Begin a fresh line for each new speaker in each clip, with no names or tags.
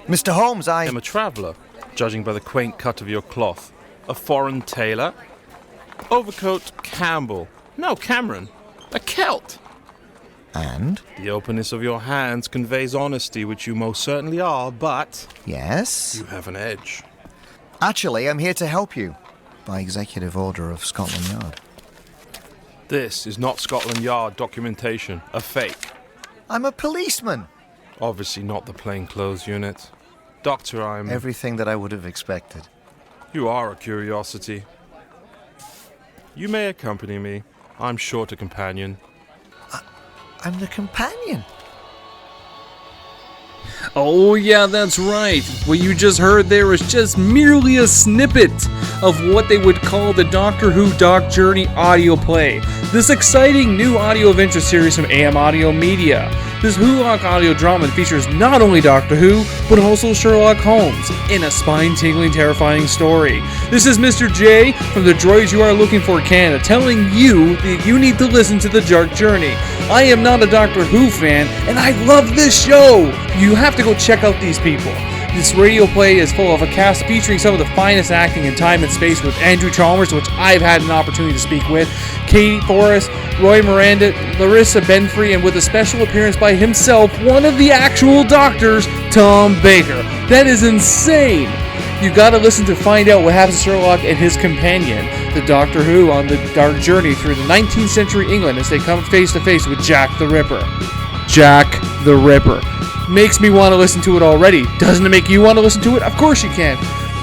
Mr. Holmes, I
am a traveller, judging by the quaint cut of your cloth. A foreign tailor? Overcoat Campbell. No, Cameron. A Celt.
And?
The openness of your hands conveys honesty, which you most certainly are, but...
Yes?
You have an edge.
Actually, I'm here to help you. By executive order of Scotland Yard.
This is not Scotland Yard documentation. A fake.
I'm a policeman.
Obviously not the plainclothes unit. Doctor, I'm...
Everything that I would have expected.
You are a curiosity. You may accompany me. I'm short a companion.
I'm the companion.
Oh yeah, that's right. What you just heard there was just merely a snippet of what they would call the Doctor Who Doc Journey audio play. This exciting new audio adventure series from AM Audio Media. This Wholock audio drama features not only Doctor Who, but also Sherlock Holmes in a spine-tingling, terrifying story. This is Mr. J from the Droids You Are Looking For Canada telling you that you need to listen to the Dark Journey. I am not a Doctor Who fan, and I love this show! You have to go check out these people. This radio play is full of a cast featuring some of the finest acting in time and space with Andrew Chalmers, which I've had an opportunity to speak with, Katie Forrest, Roy Miranda, Larissa Benfrey, and with a special appearance by himself, one of the actual doctors, Tom Baker. That is insane! You gotta listen to find out what happens to Sherlock and his companion, the Doctor Who, on the dark journey through the 19th century England as they come face to face with Jack the Ripper. Jack the Ripper. Makes me want to listen to it already. Doesn't it make you want to listen to it? Of course you can.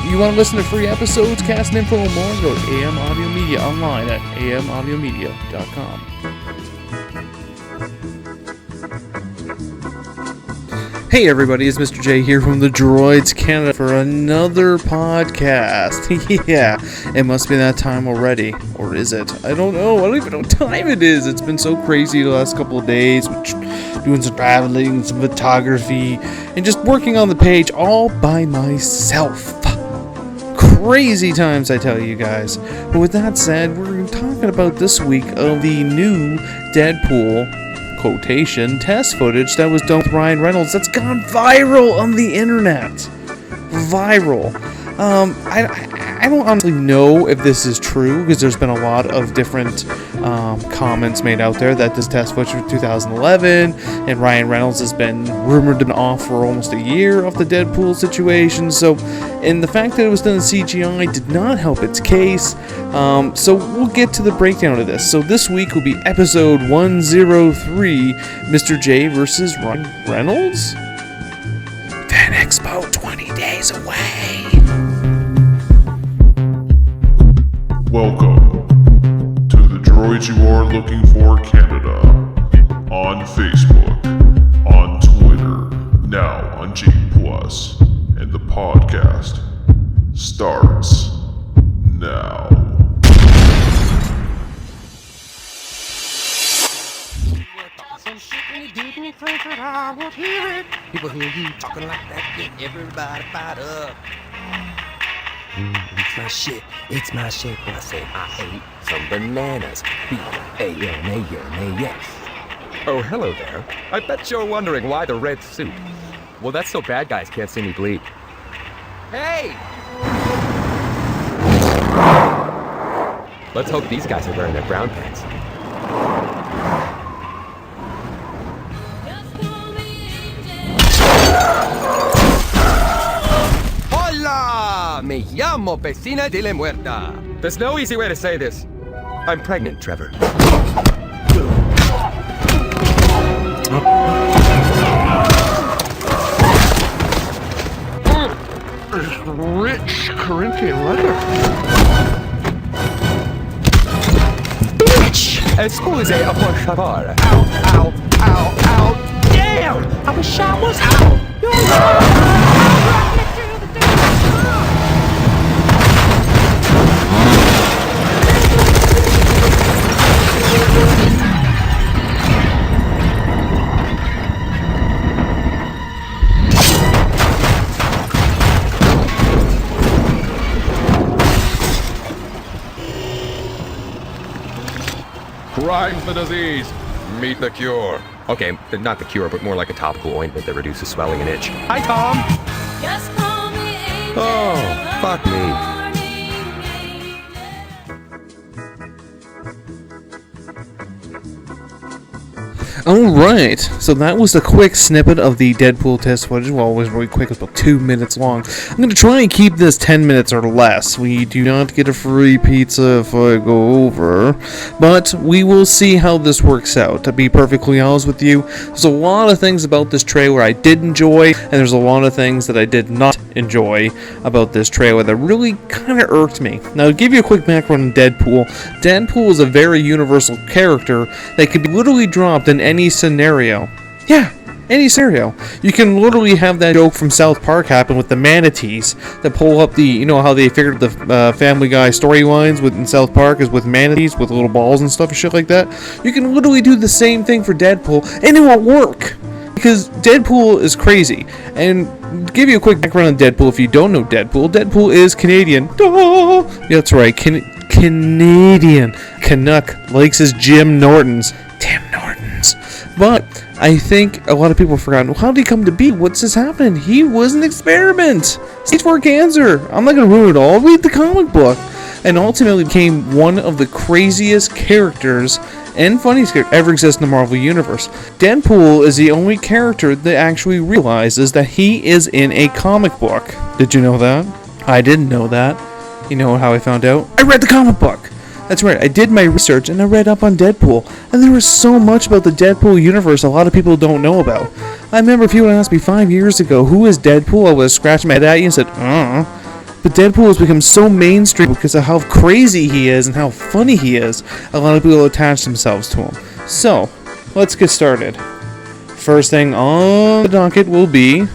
You want to listen to free episodes, cast and info, and more? Go to AM Audio Media online at amaudiomedia.com. Hey everybody, it's Mr. J here from the Droids Canada for another podcast. Yeah, it must be that time already. Or is it? I don't know. I don't even know what time it is. It's been so crazy the last couple of days, doing some traveling, some photography, and just working on the page all by myself. Crazy times, I tell you guys. But with that said, we're talking about this week of the new Deadpool quotation test footage that was done with Ryan Reynolds that's gone viral on the internet. Viral. I don't honestly know if this is true because there's been a lot of different comments made out there that this test footage was 2011 and Ryan Reynolds has been rumored to be off for almost a year of the Deadpool situation. So, and the fact that it was done in CGI did not help its case. So we'll get to the breakdown of this. So this week will be episode 103, Mr. J versus Ryan Reynolds. Fan Expo 20 days away.
Welcome to the Droids You Are Looking For Canada on Facebook, on Twitter, now on G+, and the podcast starts now.
People hear you talking like that, get everybody fired up. It's my shit when I say I ate some bananas. B-A-N-A-N-A-S. Oh, hello there. I bet you're wondering why the red suit. Well, that's so bad guys can't see me bleed. Hey! Let's hope these guys are wearing their brown pants. Hola! Me llamo Vecina de la Muerta. There's no easy way to say this. I'm pregnant, Trevor. Rich Corinthian leather. Bitch! Excuse, por favor. Ow, ow, ow, ow. Damn! I wish I was out. Rhymes the disease. Meet the cure. Okay, not the cure, but more like a topical ointment that reduces swelling and itch. Hi, Tom! Oh, fuck me.
Alright, so that was a quick snippet of the Deadpool test footage. Well, it was really quick, it was about 2 minutes long. I'm going to try and keep this 10 minutes or less. We do not get a free pizza if I go over, but we will see how this works out. To be perfectly honest with you, there's a lot of things about this trailer I did enjoy, and there's a lot of things that I did not enjoy about this trailer that really kind of irked me. Now, to give you a quick background on Deadpool, Deadpool is a very universal character that can be literally dropped in any scenario. Yeah, any scenario. You can literally have that joke from South Park happen with the manatees that pull up the, you know how they figured the Family Guy storylines in South Park is with manatees with little balls and stuff and shit like that. You can literally do the same thing for Deadpool and it won't work. Because Deadpool is crazy. And to give you a quick background on Deadpool, if you don't know Deadpool, Deadpool is Canadian. Oh, yeah, that's right, Canadian. Canuck likes his Jim Nortons. Tim Nortons. But I think a lot of people have forgotten, how did he come to be? What's this happening? He was an experiment. Stage 4 cancer. I'm not going to ruin it all. Read the comic book. And ultimately became one of the craziest characters and funniest character ever exists in the Marvel Universe. Deadpool is the only character that actually realizes that he is in a comic book. Did you know that? I didn't know that. You know how I found out? I read the comic book! That's right, I did my research and I read up on Deadpool. And there was so much about the Deadpool universe a lot of people don't know about. I remember if you would ask me 5 years ago, who is Deadpool? I would have scratched my head at you and said, But Deadpool has become so mainstream because of how crazy he is and how funny he is. A lot of people attach themselves to him. So, let's get started. First thing on the docket will be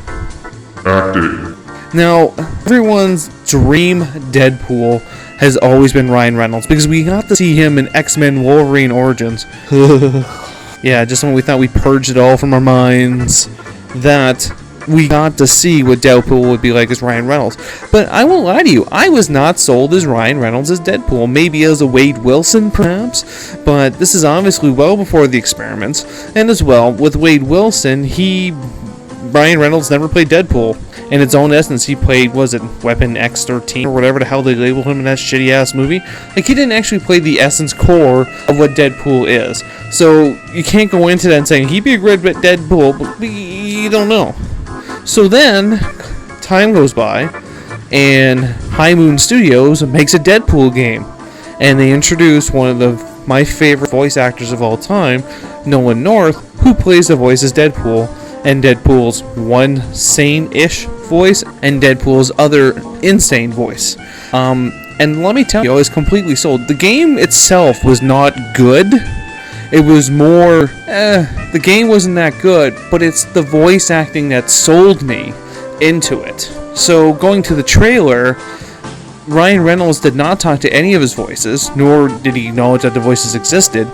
Acting.
Now, everyone's dream Deadpool has always been Ryan Reynolds because we got to see him in X-Men Wolverine Origins. Yeah, just when we thought we purged it all from our minds, that we got to see what Deadpool would be like as Ryan Reynolds. But I won't lie to you, I was not sold as Ryan Reynolds as Deadpool. Maybe as a Wade Wilson, perhaps, but this is obviously well before the experiments. And as well, with Wade Wilson, Ryan Reynolds never played Deadpool. In its own essence, he played, was it Weapon X-13 or whatever the hell they labeled him in that shitty-ass movie? Like, he didn't actually play the essence core of what Deadpool is. So, you can't go into that and say, he'd be a great Deadpool, but you don't know. So then, time goes by, and High Moon Studios makes a Deadpool game. And they introduce one of my favorite voice actors of all time, Nolan North, who plays the voice as Deadpool. And Deadpool's one sane-ish voice, and Deadpool's other insane voice. And let me tell you, I was completely sold. The game itself was not good. It was more, the game wasn't that good, but it's the voice acting that sold me into it. So, going to the trailer, Ryan Reynolds did not talk to any of his voices, nor did he acknowledge that the voices existed.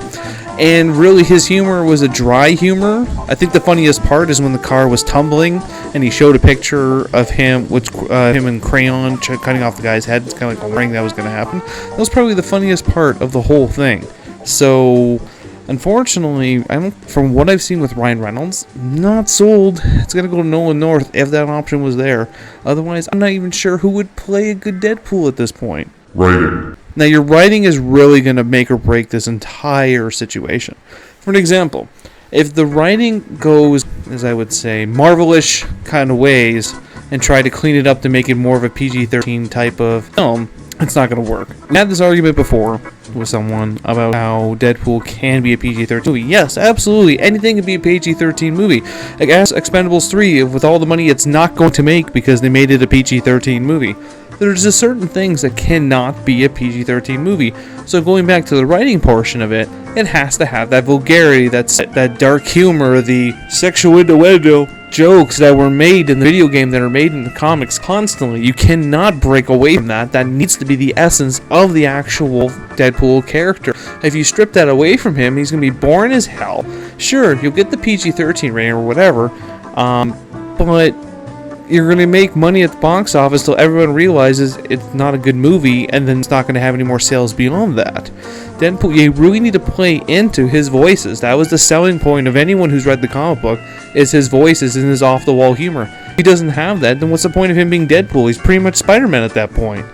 And really, his humor was a dry humor. I think the funniest part is when the car was tumbling, and he showed a picture of him, him in crayon cutting off the guy's head. It's kind of like a warning that was going to happen. That was probably the funniest part of the whole thing. So, unfortunately, from what I've seen with Ryan Reynolds, not sold. It's going to go to Nolan North if that option was there. Otherwise, I'm not even sure who would play a good Deadpool at this point.
Writing.
Now, your writing is really going to make or break this entire situation. For an example, if the writing goes, as I would say, Marvel-ish kind of ways, and try to clean it up to make it more of a PG-13 type of film, it's not going to work. We had this argument before with someone about how Deadpool can be a PG-13 movie. Yes, absolutely. Anything can be a PG-13 movie. Like, ask Expendables 3 with all the money it's not going to make because they made it a PG-13 movie. There's just certain things that cannot be a PG-13 movie. So going back to the writing portion of it, it has to have that vulgarity, that dark humor, the sexual innuendo jokes that were made in the video game that are made in the comics constantly. You cannot break away from that. That needs to be the essence of the actual Deadpool character. If you strip that away from him, he's going to be boring as hell. Sure, you'll get the PG-13 rating or whatever, but you're going to make money at the box office till everyone realizes it's not a good movie, and then it's not going to have any more sales beyond that. Deadpool, you really need to play into his voices. That was the selling point of anyone who's read the comic book, is his voices and his off-the-wall humor. If he doesn't have that, then what's the point of him being Deadpool? He's pretty much Spider-Man at that point.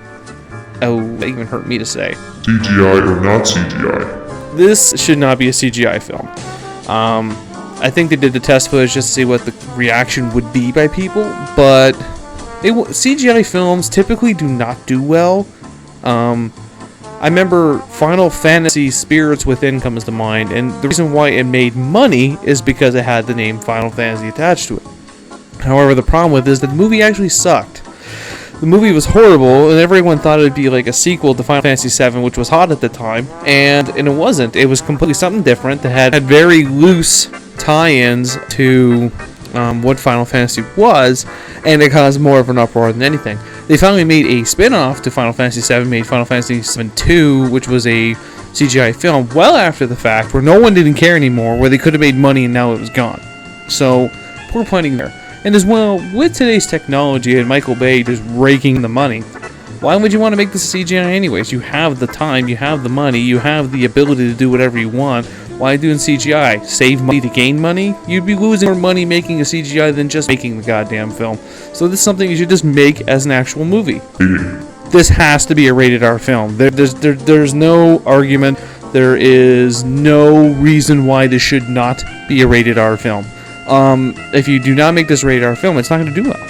Oh, that even hurt me to say.
CGI or not CGI?
This should not be a CGI film. I think they did the test footage just to see what the reaction would be by people, but CGI films typically do not do well. I remember Final Fantasy Spirits Within comes to mind, and the reason why it made money is because it had the name Final Fantasy attached to it. However, the problem with it is that the movie actually sucked. The movie was horrible, and everyone thought it would be like a sequel to Final Fantasy VII, which was hot at the time, and it wasn't. It was completely something different that had very loose tie-ins to what Final Fantasy was, and it caused more of an uproar than anything. They finally made a spin-off to Final Fantasy VII, made Final Fantasy VII 2, which was a CGI film well after the fact, where no one didn't care anymore, where they could have made money and now it was gone. So, poor planning there. And as well, with today's technology and Michael Bay just raking the money, why would you want to make this CGI anyways? You have the time, you have the money, you have the ability to do whatever you want. Why doing CGI? Save money to gain money? You'd be losing more money making a CGI than just making the goddamn film. So this is something you should just make as an actual movie. This has to be a rated R film. There's no argument. There is no reason why this should not be a rated R film. If you do not make this rated R film, it's not going to do well.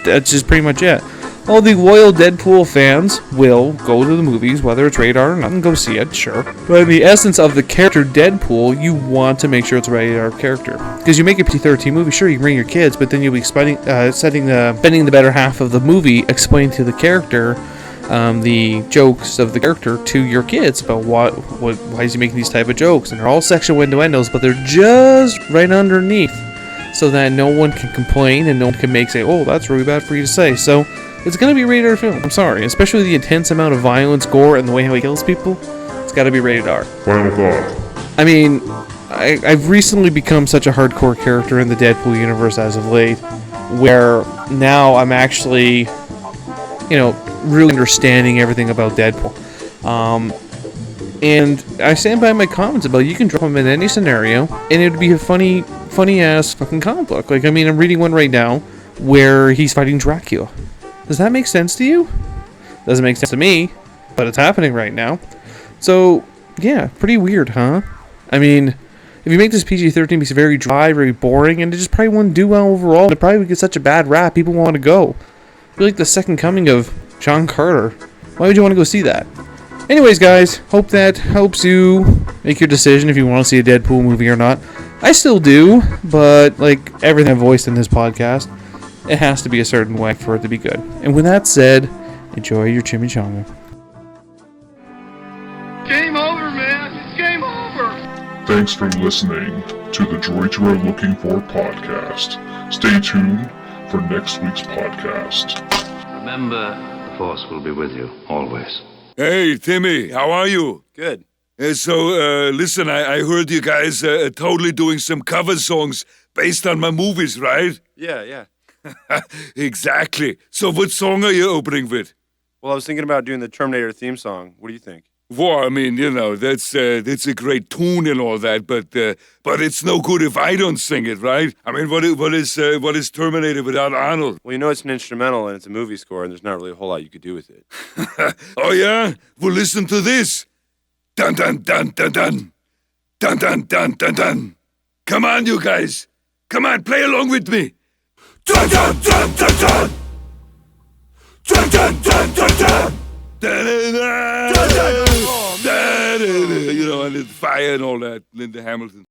That's just pretty much it. All the loyal Deadpool fans will go to the movies, whether it's rated R or not, and go see it, sure. But in the essence of the character Deadpool, you want to make sure it's a rated R character. Because you make a PG-13 movie, sure, you can bring your kids, but then you'll be spending the better half of the movie explaining to the character the jokes of the character to your kids about why is he making these type of jokes. And they're all sexual innuendos, but they're just right underneath, so that no one can complain and no one can say, oh, that's really bad for you to say. So it's going to be a rated R film. I'm sorry. Especially the intense amount of violence, gore, and the way how he kills people. It's got to be rated R.
Final thought.
I mean, I've recently become such a hardcore character in the Deadpool universe as of late, where now I'm actually, really understanding everything about Deadpool. And I stand by my comments about you can drop him in any scenario, and it would be a funny ass fucking comic book. I'm reading one right now where he's fighting Dracula. Does that make sense to you? Doesn't make sense to me, but it's happening right now. So, yeah, pretty weird, huh? I mean, if you make this PG-13, it's very dry, very boring, and it just probably wouldn't do well overall. It probably would get such a bad rap, people want to go. It'd be like the second coming of John Carter. Why would you want to go see that? Anyways, guys, hope that helps you make your decision if you want to see a Deadpool movie or not. I still do, but like everything I've voiced in this podcast, it has to be a certain way for it to be good. And with that said, enjoy your chimichanga.
Game over, man. It's game over.
Thanks for listening to the Droids You Are Looking For podcast. Stay tuned for next week's podcast.
Remember, the Force will be with you, always.
Hey, Timmy, how are you?
Good.
Listen, I heard you guys totally doing some cover songs based on my movies, right?
Yeah.
Exactly. So what song are you opening with?
Well, I was thinking about doing the Terminator theme song. What do you think?
Well, I mean, that's a great tune and all that, but it's no good if I don't sing it, right? I mean, what is Terminator without Arnold?
Well, it's an instrumental and it's a movie score, and there's not really a whole lot you could do with it.
Oh yeah? Well, listen to this. Dun dun dun dun dun. Dun dun dun dun dun. Come on, you guys. Come on, play along with me. Dun dun dun dun dun. Dun dun dun dun dun. And the fire and all that, Linda Hamilton.